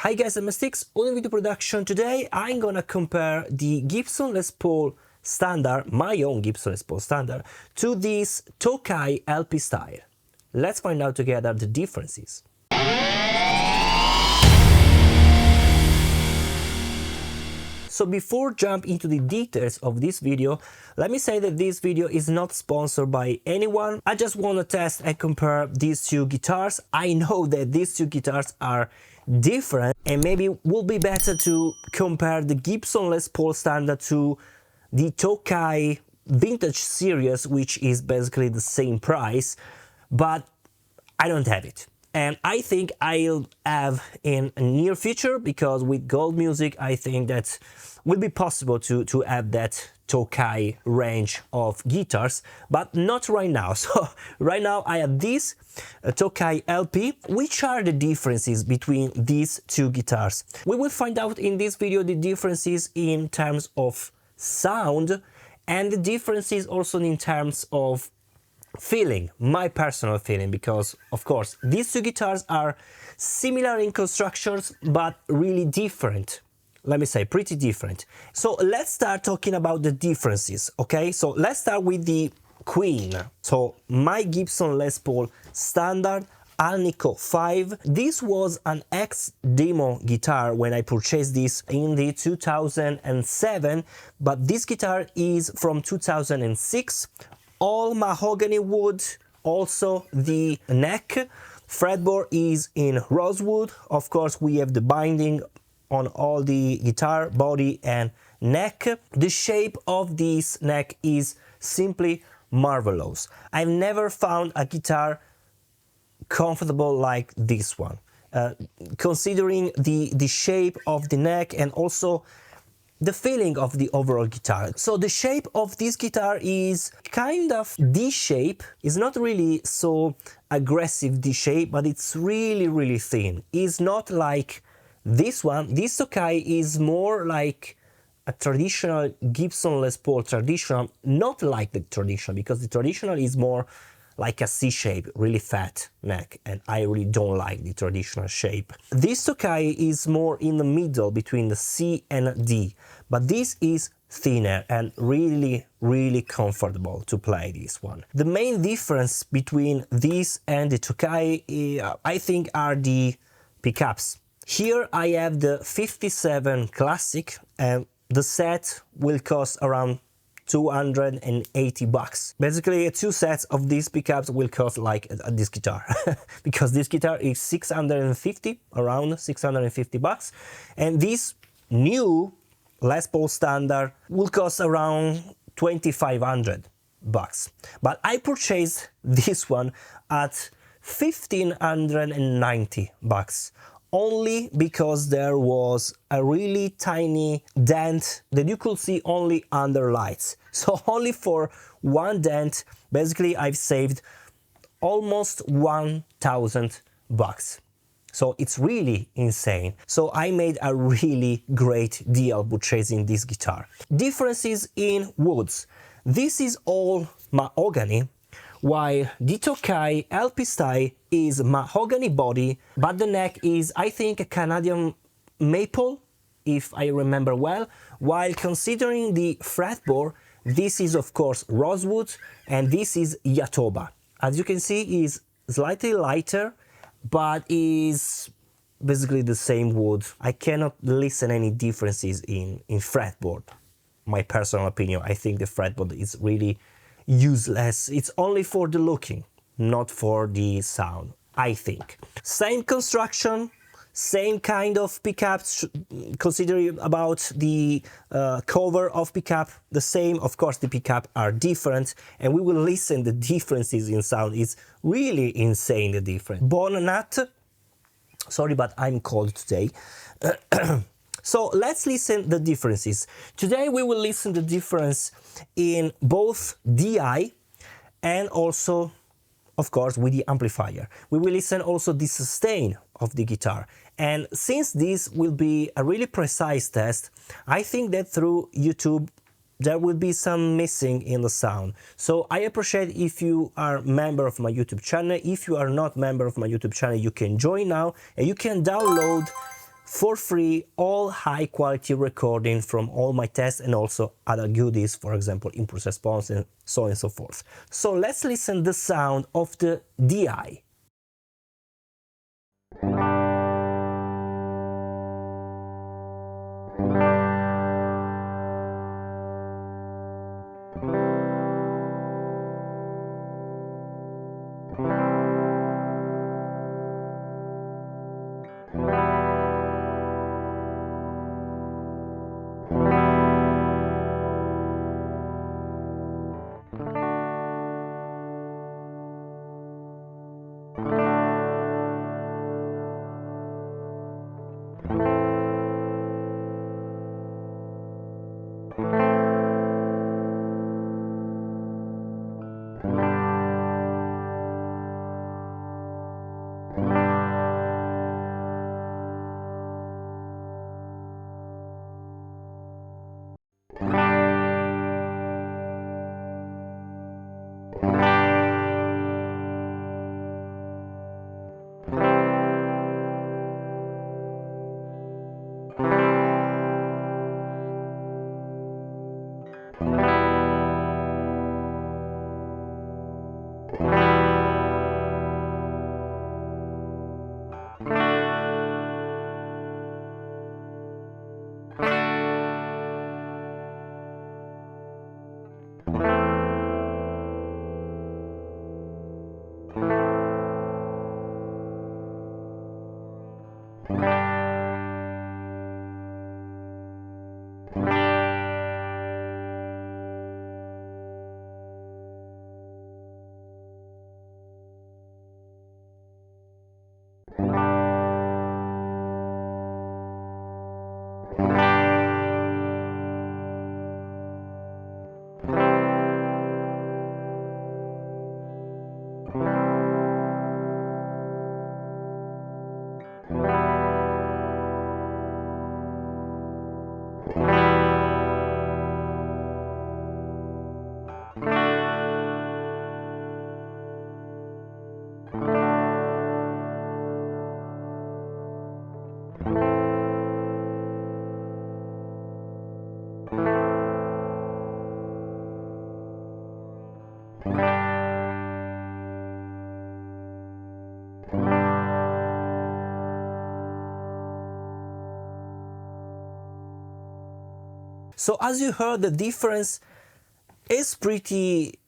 Hi guys, I'm Steex, on video production. Today I'm gonna compare the Gibson Les Paul Standard, my own Gibson Les Paul Standard, to this Tokai LP Style. Let's find out together the differences. So before jump into the details of this video, let me say that this video is not sponsored by anyone. I just want to test and compare these two guitars. I know that these two guitars are different and maybe it will be better to compare the Gibson Les Paul Standard to the Tokai Vintage series, which is basically the same price, but I don't have it. And I think I'll have in a near future, because with gold music I think that will be possible to have that Tokai range of guitars, but not right now. So right now I have this Tokai LP. Which are the differences between these two guitars? We will find out in this video the differences in terms of sound and the differences also in terms of feeling, my personal feeling, because of course these two guitars are similar in constructions but really different. Let me say pretty different. So let's start talking about the differences, okay? So let's start with the Queen. So my Gibson Les Paul Standard Alnico 5. This was an ex-demo guitar when I purchased this in the 2007, but this guitar is from 2006. All mahogany wood. Also the neck fretboard is in rosewood. Of course we have the binding on all the guitar body and neck. The shape of this neck is simply marvelous. I've never found a guitar comfortable like this one, considering the shape of the neck and also the feeling of the overall guitar. So the shape of this guitar is kind of D shape. It's not really so aggressive D shape, but it's really thin. It's not like this one. This Tokai is more like a traditional Gibson Les Paul traditional, not like the traditional, because the traditional is more like a C shape, really fat neck, and I really don't like the traditional shape. This Tokai is more in the middle between the C and D, but this is thinner and really comfortable to play this one. The main difference between this and the Tokai, I think, are the pickups. Here I have the 57 Classic, and the set will cost around 280 bucks. Basically, two sets of these pickups will cost like this guitar, because this guitar is 650, around 650 bucks, and this new Les Paul Standard will cost around 2500 bucks. But I purchased this one at 1590 bucks. Only because there was a really tiny dent that you could see only under lights. So only for one dent, basically I've saved almost 1000 bucks. So it's really insane. So I made a really great deal purchasing this guitar. Differences in woods. This is all mahogany, while the Tokai LP Style is mahogany body, but the neck is, I think, a Canadian maple, if I remember well, while considering the fretboard, this is of course rosewood and this is Yatoba. As you can see, is slightly lighter, but is basically the same wood. I cannot listen any differences in fretboard. My personal opinion, I think the fretboard is really useless. It's only for the looking, not for the sound, I think. Same construction, same kind of pickups, considering about the cover of pickup, the same. Of course the pickup are different, and we will listen the differences in sound. It's really insane, the difference. Bone nut, sorry but I'm cold today. So let's listen the differences. Today we will listen the difference in both DI and also, of course, with the amplifier. We will listen also the sustain of the guitar. And since this will be a really precise test, I think that through YouTube there will be some missing in the sound. So I appreciate if you are a member of my YouTube channel. If you are not a member of my YouTube channel, you can join now and you can download for free all high quality recording from all my tests and also other goodies, for example impulse response and so on and so forth. So let's listen the sound of the 𝙑𝙠. So as you heard, the difference is pretty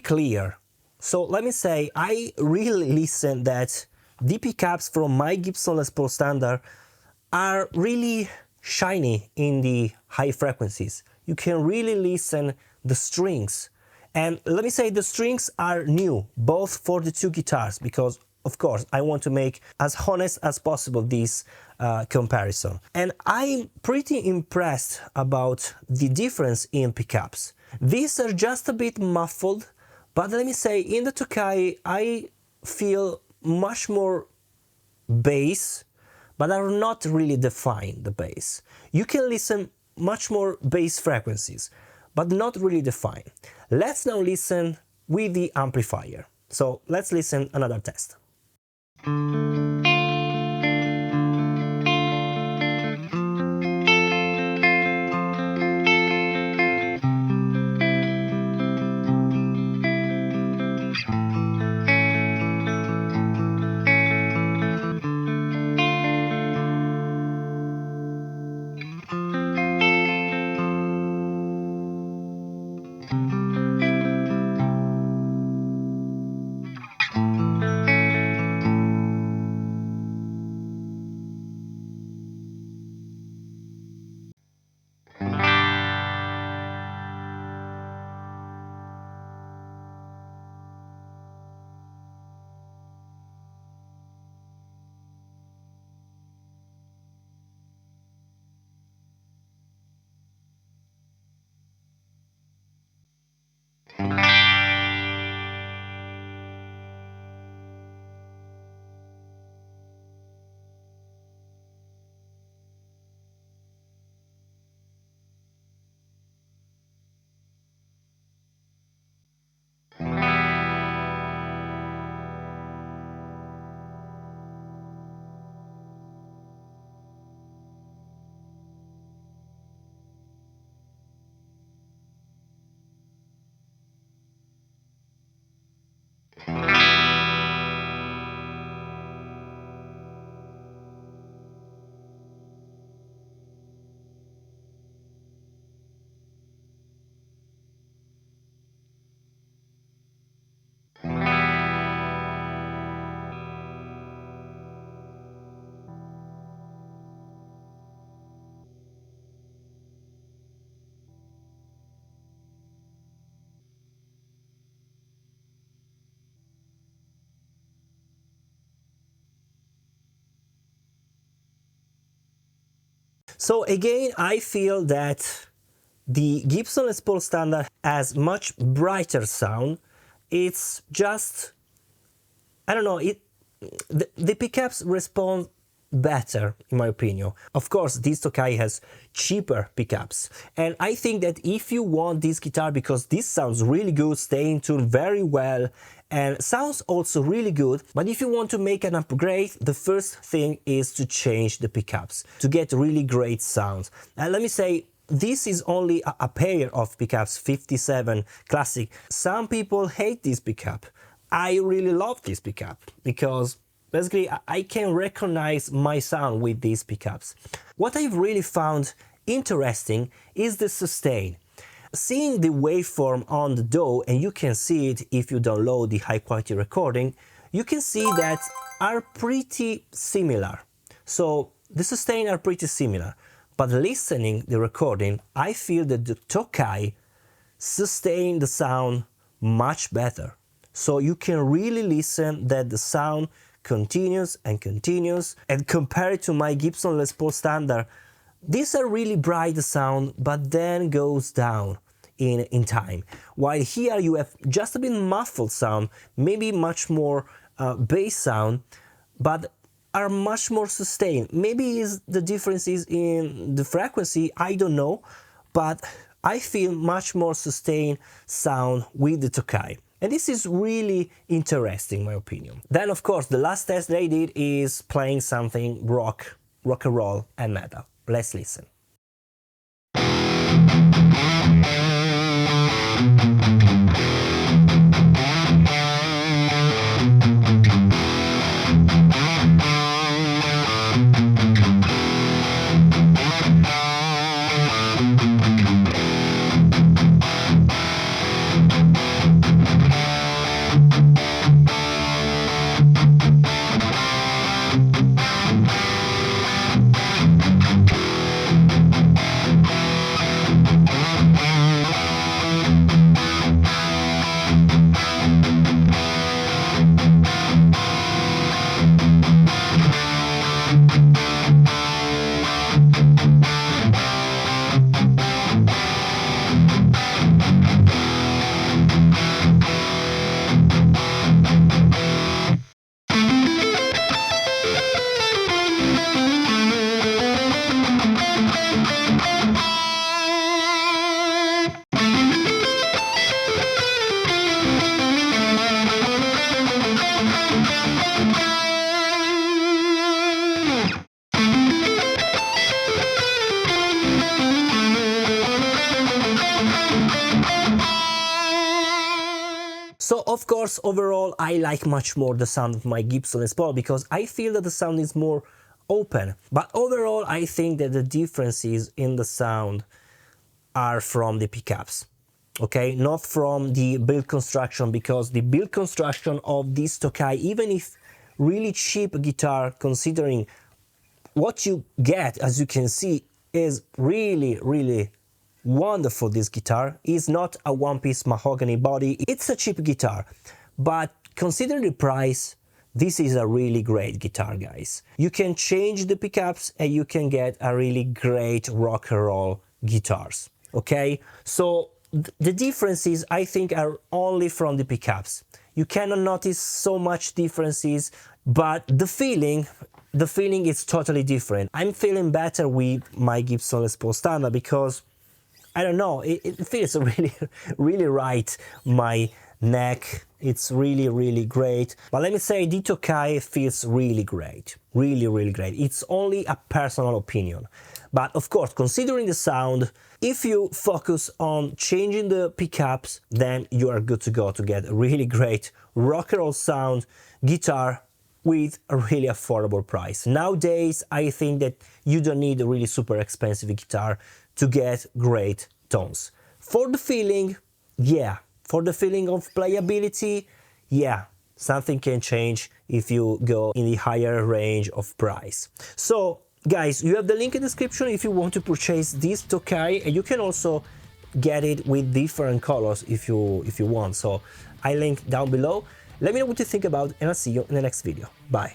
clear. So let me say, I really listen that the pickups from my Gibson Les Paul Standard are really shiny in the high frequencies. You can really listen the strings. And let me say, the strings are new, both for the two guitars, because of course I want to make as honest as possible this comparison. And I'm pretty impressed about the difference in pickups. These are just a bit muffled, but let me say, in the Tokai I feel much more bass, but are not really defined, the bass. You can listen much more bass frequencies, but not really defined. Let's now listen with the amplifier. So let's listen another test. So again, I feel that the Gibson Les Paul Standard has much brighter sound. It's just, I don't know, the pickups respond better in my opinion. Of course, this Tokai has cheaper pickups, and I think that if you want this guitar, because this sounds really good, stay in tune very well, and sounds also really good, but if you want to make an upgrade, the first thing is to change the pickups to get really great sounds. And let me say, this is only a pair of pickups, 57 Classic. Some people hate this pickup. I really love this pickup because basically I can recognize my sound with these pickups. What I've really found interesting is the sustain. Seeing the waveform on the DAW, and you can see it if you download the high quality recording, you can see that are pretty similar. So the sustain are pretty similar, but listening the recording, I feel that the Tokai sustain the sound much better. So you can really listen that the sound continues and continues, and compare it to my Gibson Les Paul Standard, these are really bright sound, but then goes down in time. While here you have just a bit muffled sound, maybe much more bass sound, but are much more sustained. Maybe the difference is in the frequency, I don't know, but I feel much more sustained sound with the Tokai. And this is really interesting, in my opinion. Then, of course, the last test that I did is playing something rock and roll, and metal. Let's listen. So of course, overall, I like much more the sound of my Gibson Les Paul because I feel that the sound is more open. But overall, I think that the differences in the sound are from the pickups, okay? Not from the build construction, because the build construction of this Tokai, even if really cheap guitar, considering what you get, as you can see, is really wonderful. This guitar is not a one-piece mahogany body, it's a cheap guitar, but considering the price, this is a really great guitar, guys. You can change the pickups and you can get a really great rock and roll guitars, okay? So the differences, I think, are only from the pickups. You cannot notice so much differences, but the feeling is totally different. I'm feeling better with my Gibson Les Paul Standard because I don't know, it feels really right, my neck, it's really great. But let me say, the Tokai feels really great, really great. It's only a personal opinion. But of course, considering the sound, if you focus on changing the pickups, then you are good to go to get a really great rock and roll sound guitar with a really affordable price. Nowadays, I think that you don't need a really super expensive guitar to get great tones. For the feeling, yeah. For the feeling of playability, yeah. Something can change if you go in the higher range of price. So, guys, you have the link in the description if you want to purchase this Tokai, and you can also get it with different colors if you want. So, I link down below. Let me know what you think about, and I'll see you in the next video. Bye.